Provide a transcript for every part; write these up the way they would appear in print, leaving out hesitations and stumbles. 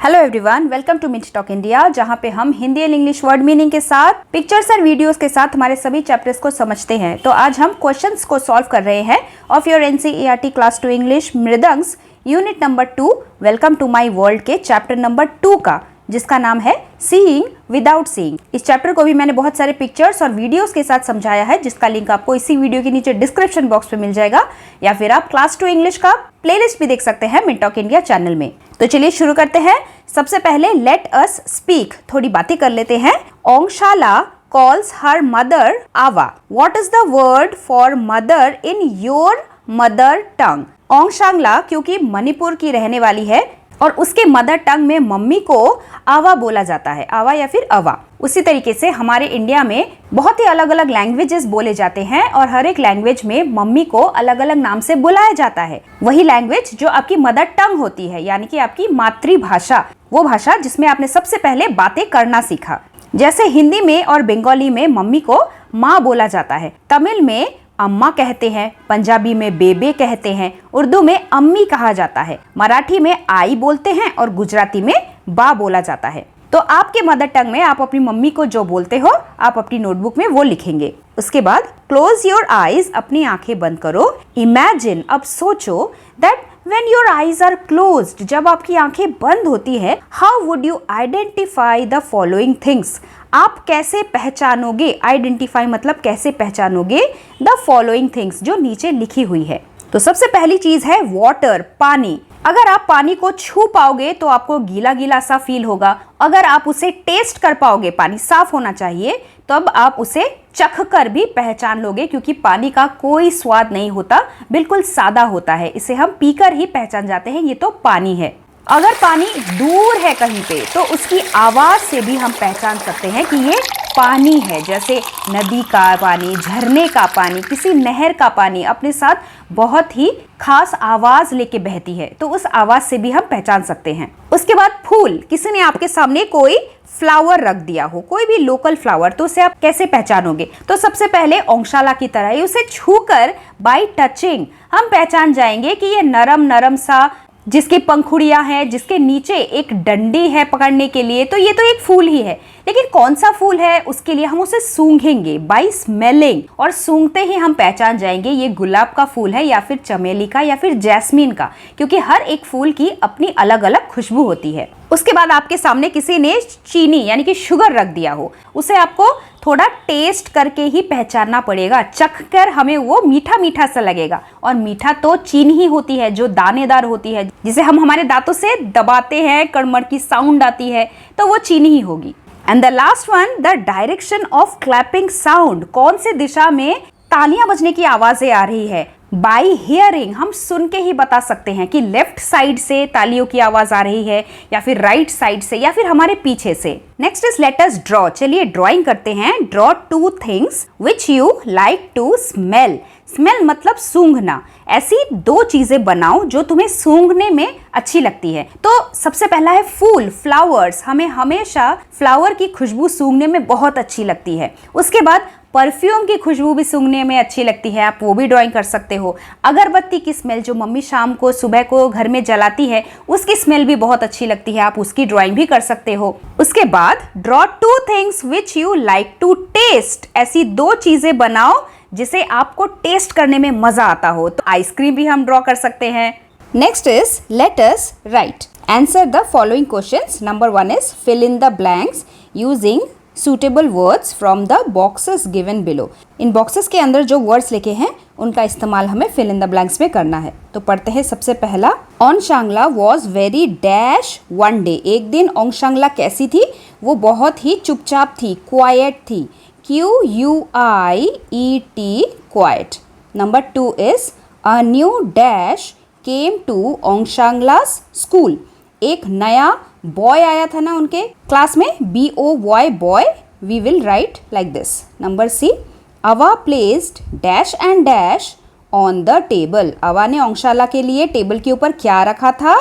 Hello everyone, welcome to Mint Talk India, जहां पे हम Hindi and English word meaning के साथ पिक्चर्स और वीडियोस के साथ हमारे सभी चैप्टर्स को समझते हैं। तो आज हम क्वेश्चंस को सॉल्व कर रहे हैं of your NCERT class 2 English मृदंग्स unit number 2 welcome to my world के चैप्टर नंबर 2 का, जिसका नाम है सीइंग विदाउट सीइंग। इस चैप्टर को भी मैंने बहुत सारे पिक्चर्स और वीडियोस के साथ समझाया है, जिसका लिंक आपको इसी वीडियो के नीचे डिस्क्रिप्शन बॉक्स में मिल जाएगा, या फिर आप क्लास 2 इंग्लिश का प्लेलिस्ट भी देख सकते हैं मिंट टॉक इंडिया चैनल में। तो चलिए शुरू करते हैं। सबसे पहले लेट अस स्पीक, थोड़ी बातें कर लेते हैं। Ongshangla calls her mother Awa. What is the word for mother in your mother tongue? Ongshangla क्योंकि मणिपुर की रहने वाली है और उसके मदर टंग में मम्मी को आवा बोला जाता है, आवा या फिर अवा। उसी तरीके से हमारे इंडिया में बहुत ही अलग अलग लैंग्वेजेस बोले जाते हैं और हर एक लैंग्वेज में मम्मी को अलग अलग नाम से बुलाया जाता है। वही लैंग्वेज जो आपकी मदर टंग होती है, यानी कि आपकी मातृभाषा, वो भाषा जिसमें आपने सबसे पहले बातें करना सीखा। जैसे हिंदी में और बंगाली में मम्मी को माँ बोला जाता है, तमिल में अम्मा कहते हैं, पंजाबी में बेबे कहते हैं, उर्दू में अम्मी कहा जाता है, मराठी में आई बोलते हैं और गुजराती में बा बोला जाता है। तो आपके मदर टंग में आप अपनी मम्मी को जो बोलते हो, आप अपनी नोटबुक में वो लिखेंगे। उसके बाद क्लोज योर आईज, अपनी आंखें बंद करो। इमेजिन, अब सोचो that when your eyes are closed, जब आपकी आंखें बंद होती है, how would you identify the following things? आप कैसे पहचानोगे? आइडेंटिफाई मतलब कैसे पहचानोगे the following things, जो नीचे लिखी हुई है। तो सबसे पहली चीज है वाटर, पानी। अगर आप पानी को छू पाओगे तो आपको गीला गीला सा फील होगा। अगर आप उसे टेस्ट कर पाओगे, पानी साफ होना चाहिए, तब आप उसे चख कर भी पहचान लोगे, क्योंकि पानी का कोई स्वाद नहीं होता, बिल्कुल सादा होता है। इसे हम पीकर ही पहचान जाते हैं, ये तो पानी है। अगर पानी दूर है कहीं पे तो उसकी आवाज से भी हम पहचान सकते हैं कि ये पानी है। जैसे नदी का पानी, झरने का पानी, किसी नहर का पानी अपने साथ बहुत ही खास आवाज लेके बहती है, तो उस आवाज से भी हम पहचान सकते हैं। उसके बाद फूल, किसी ने आपके सामने कोई फ्लावर रख दिया हो, कोई भी लोकल फ्लावर, तो उसे आप कैसे पहचानोगे? तो सबसे पहले ओंगशाला की तरह ही उसे छूकर बाय टचिंग हम पहचान जाएंगे कि ये नरम नरम सा, जिसकी पंखुड़ियां हैं, जिसके नीचे एक डंडी है पकड़ने के लिए, तो ये तो एक फूल ही है। लेकिन कौन सा फूल है, उसके लिए हम उसे सूंघेंगे बाय स्मेलिंग, और सूंघते ही हम पहचान जाएंगे ये गुलाब का फूल है या फिर चमेली का या फिर जैस्मीन का, क्योंकि हर एक फूल की अपनी अलग अलग खुशबू होती है। उसके बाद आपके सामने किसी ने चीनी यानी कि शुगर रख दिया हो, उसे आपको थोड़ा टेस्ट करके ही पहचानना पड़ेगा। चख कर हमें वो मीठा मीठा सा लगेगा, और मीठा तो चीनी ही होती है जो दानेदार होती है, जिसे हम हमारे दांतों से दबाते हैं, कड़मड़ की साउंड आती है, तो वो चीनी ही होगी। And the last one, the direction of clapping sound, कौन से दिशा में तालियां बजने की आवाजें आ रही है? बाय हियरिंग, हम सुन के ही बता सकते हैं कि लेफ्ट साइड से तालियों की आवाज आ रही है, या फिर राइट साइड से, या फिर हमारे पीछे से। Next is let us draw. चलिए ड्राइंग करते हैं। Draw 2 things which you like to smell. Smell मतलब सूंघना। ऐसी 2 चीजें बनाओ जो तुम्हें सूंघने में अच्छी लगती है। तो सबसे पहला है फूल, फ्लावर्स। हमें हमेशा फ्लावर की खुशबू सूंघने में बहुत अच्छी लगती है। उसके बाद परफ्यूम की खुशबू भी सूंघने में अच्छी लगती है, आप वो भी ड्राइंग कर सकते हो। अगरबत्ती की स्मेल जो मम्मी शाम को सुबह को घर में जलाती है, उसकी स्मेल भी बहुत अच्छी लगती है, आप उसकी ड्राइंग भी कर सकते हो। उसके बाद draw 2 things which you like to taste. ऐसी 2 चीजें बनाओ जिसे आपको टेस्ट करने में मजा आता हो। तो आइसक्रीम भी हम ड्रॉ कर सकते हैं। Next is let us write. Answer the following questions. Number 1 is fill in the blanks using suitable words from the boxes given below। इन बॉक्सेस के अंदर जो वर्ड्स लिखे हैं उनका इस्तेमाल हमें फिल इन द ब्लैंक्स में करना है। तो पढ़ते हैं सबसे पहला, Ongshangla was very dash one day. एक दिन ओंगशांगला कैसी थी? वो बहुत ही चुपचाप थी, क्वाइट थी। QUIET, quiet. Number 2 is a new dash came to Ongshangla's school. एक नया बॉय आया था ना उनके क्लास में, BOY boy. We will write like this. Number C, Awa placed dash and dash on the table. Awa ने ओंगशाला के लिए टेबल के ऊपर क्या रखा था?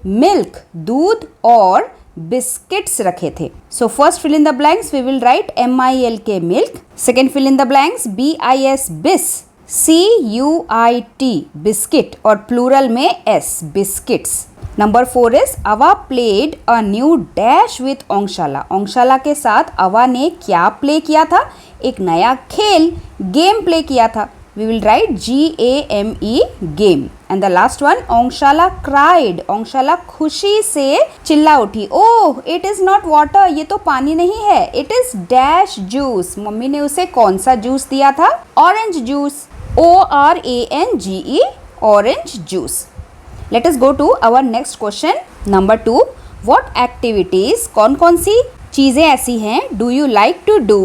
मिल्क, दूध और बिस्किट्स रखे थे। So first fill in the blanks we will write MILK milk. Second fill in the blanks BIS bis, CUIT biscuit, और प्लूरल में S biscuits. Number 4 is Awa played a new dash with Ongshangla. Ongshangla के साथ अवा ने क्या play किया था? एक नया खेल, गेम प्ले किया था। We will write GAME game. And the last one, ओंगशाला cried. ओंगशाला खुशी से चिल्ला उठी। ओह, it is not water. ये तो पानी नहीं है। It is dash juice. Mummy ने उसे कौन सा जूस दिया था? Orange juice. ORANGE, orange juice. Let us go to our next question. Number 2. What activities, कौन कौन सी चीज़ें ऐसी हैं do you like to do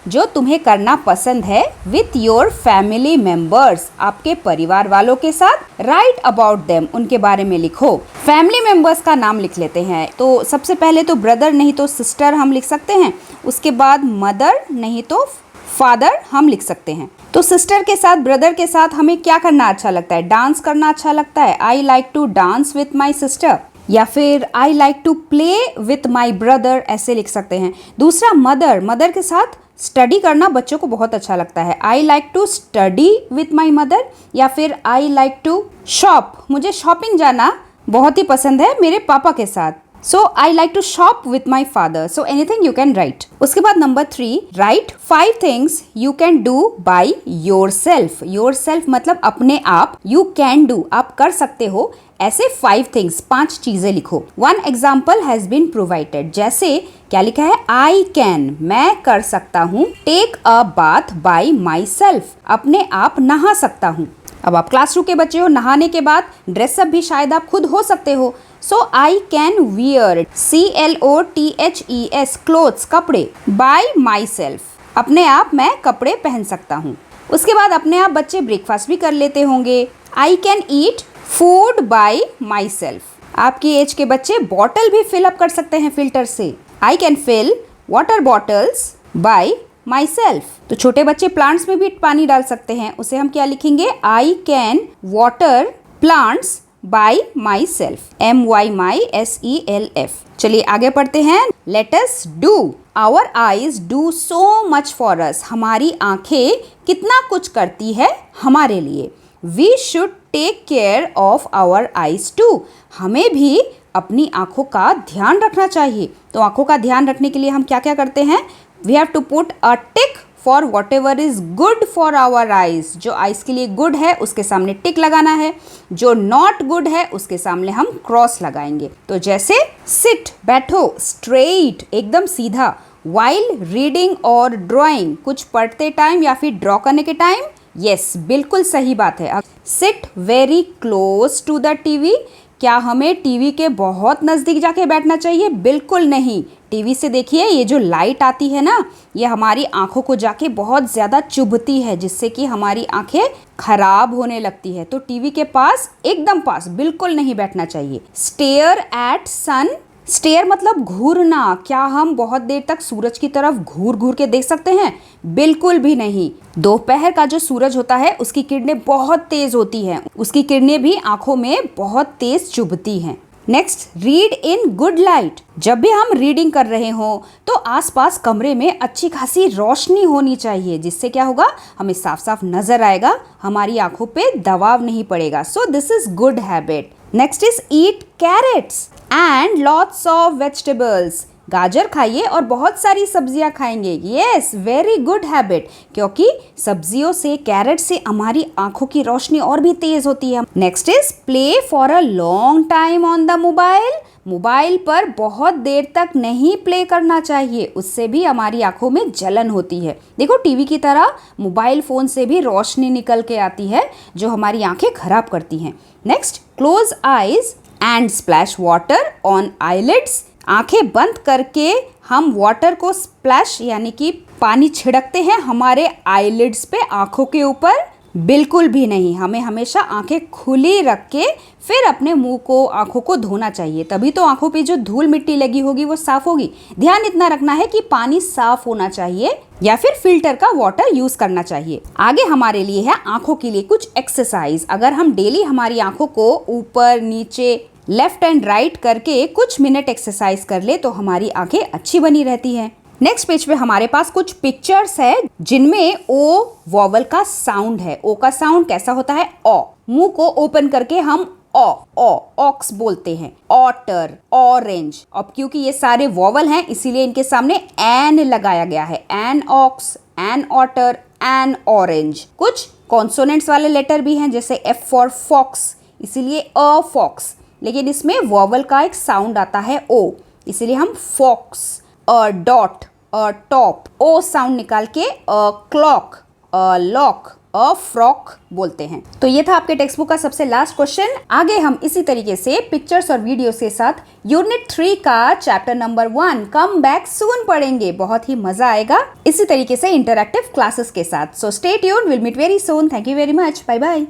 जो तुम्हें करना पसंद है विथ योर फैमिली मेंबर्स, आपके परिवार वालों के साथ। राइट अबाउट देम, उनके बारे में लिखो। फैमिली मेंबर्स का नाम लिख लेते हैं। तो सबसे पहले तो ब्रदर नहीं तो सिस्टर हम लिख सकते हैं, उसके बाद मदर नहीं तो फादर हम लिख सकते हैं। तो सिस्टर के साथ, ब्रदर के साथ हमें क्या करना अच्छा लगता है? डांस करना अच्छा लगता है। I like to dance with my sister, या फिर I like to play with my brother, ऐसे लिख सकते हैं। दूसरा मदर, मदर के साथ स्टडी करना बच्चों को बहुत अच्छा लगता है। I like to study with my mother, या फिर आई लाइक टू शॉप, मुझे शॉपिंग जाना बहुत ही पसंद है मेरे पापा के साथ। So I like to shop with my father. So anything you can write. उसके बाद number 3, write 5 things you can do by yourself. Yourself मतलब अपने आप, यू कैन डू आप कर सकते हो, ऐसे 5 थिंग्स 5 चीजें लिखो। 1 एग्जाम्पल हैज बीन प्रोवाइडेड, जैसे क्या लिखा है? आई कैन, मैं कर सकता हूँ। Take a bath by myself, अपने आप नहा सकता हूँ। अब आप क्लासरूम के बच्चे हो, नहाने के बाद ड्रेसअप भी शायद आप खुद हो सकते हो। So I can wear, CLOTHES, clothes, कपड़े, बाय माई सेल्फ, अपने आप मैं कपड़े पहन सकता हूँ। उसके बाद अपने आप बच्चे ब्रेकफास्ट भी कर लेते होंगे। I can eat food by my self, आपकी एज के बच्चे बॉटल भी फिल अप कर सकते हैं फिल्टर से। I can fill water bottles by myself, तो छोटे बच्चे प्लांट्स में भी पानी डाल सकते हैं, उसे हम क्या लिखेंगे? I can water plants by myself, MYSELF। चलिए आगे पढ़ते हैं। Let us do, our eyes do so much for us, हमारी आंखें कितना कुछ करती है हमारे लिए। We should take care of our eyes too, हमें भी अपनी आंखों का ध्यान रखना चाहिए। तो आंखों का ध्यान रखने के लिए हम क्या क्या करते हैं? We have to put a tick for whatever is good for our eyes, जो आइज के लिए गुड है उसके सामने टिक लगाना है, जो नॉट गुड है उसके सामने हम क्रॉस लगाएंगे। तो जैसे सिट, बैठो, स्ट्रेट, एकदम सीधा। वाइल रीडिंग और ड्राइंग, कुछ पढ़ते टाइम या फिर ड्रॉ करने के टाइम। यस, बिल्कुल सही बात है। Sit very close to the TV, क्या हमें टीवी के बहुत नज़दीक जाके बैठना चाहिए? बिल्कुल नहीं। टीवी से देखिए ये जो लाइट आती है ना, ये हमारी आंखों को जाके बहुत ज़्यादा चुभती है, जिससे कि हमारी आंखें खराब होने लगती है। तो टीवी के पास, एकदम पास बिल्कुल नहीं बैठना चाहिए। स्टेयर एट सन, स्टेयर मतलब घूरना, क्या हम बहुत देर तक सूरज की तरफ घूर घूर के देख सकते हैं? बिल्कुल भी नहीं। दोपहर का जो सूरज होता है उसकी किरणें बहुत तेज होती हैं, उसकी किरणें भी आंखों में बहुत तेज चुभती हैं। Next, read in good light, जब भी हम रीडिंग कर रहे हो तो आसपास कमरे में अच्छी खासी रोशनी होनी चाहिए, जिससे क्या होगा? हमें साफ साफ नजर आएगा, हमारी आंखों पे दबाव नहीं पड़ेगा। So this is good habit. Next is eat carrots and lots of vegetables, गाजर खाइए और बहुत सारी सब्जियां खाएंगे। यस, वेरी गुड हैबिट, क्योंकि सब्जियों से, कैरेट से हमारी आंखों की रोशनी और भी तेज होती है। Next is play for a long time on the mobile, mobile पर बहुत देर तक नहीं प्ले करना चाहिए, उससे भी हमारी आंखों में जलन होती है। देखो, टीवी की तरह मोबाइल फोन से भी रोशनी निकल के आती है जो हमारी आंखें खराब करती हैं। Next, close eyes and splash water on eyelids, आंखें बंद करके हम वाटर को स्प्लैश यानी कि पानी छिड़कते हैं हमारे आईलिड्स पे, आंखों के ऊपर बिल्कुल भी नहीं। हमें हमेशा आंखें खुली रख के फिर अपने मुंह को, आंखों को धोना चाहिए, तभी तो आंखों पे जो धूल मिट्टी लगी होगी वो साफ होगी। ध्यान इतना रखना है कि पानी साफ होना चाहिए या फिर फिल्टर का वाटर यूज करना चाहिए। आगे हमारे लिए है आंखों के लिए कुछ एक्सरसाइज। अगर हम डेली हमारी आंखों को ऊपर नीचे, लेफ्ट एंड राइट करके कुछ मिनट एक्सरसाइज कर ले तो हमारी आंखें अच्छी बनी रहती हैं। नेक्स्ट पेज पे हमारे पास कुछ पिक्चर्स है जिनमें ओ वॉवल का साउंड है। ओ का साउंड कैसा होता है? ओ। मुंह को ओपन करके हम ऑक्स बोलते हैं। Otter, orange. अब क्योंकि ये सारे वॉवल हैं इसीलिए इनके सामने एन लगाया गया है। An ox, an otter, an orange. कुछ कॉन्सोनेंट्स वाले लेटर भी हैं जैसे एफ फॉर फॉक्स, इसीलिए अ फॉक्स, लेकिन इसमें वॉवल का एक साउंड आता है ओ, इसीलिए हम fox. A dot, a top, O sound निकाल के a clock, a lock, a frock बोलते हैं। तो ये था आपके टेक्स्ट बुक का सबसे लास्ट क्वेश्चन। आगे हम इसी तरीके से पिक्चर्स और वीडियोस के साथ यूनिट 3 का chapter number 1 come back soon पढ़ेंगे। बहुत ही मजा आएगा इसी तरीके से इंटरैक्टिव क्लासेस के साथ। So stay tuned, will meet very soon. Thank you very much, bye bye.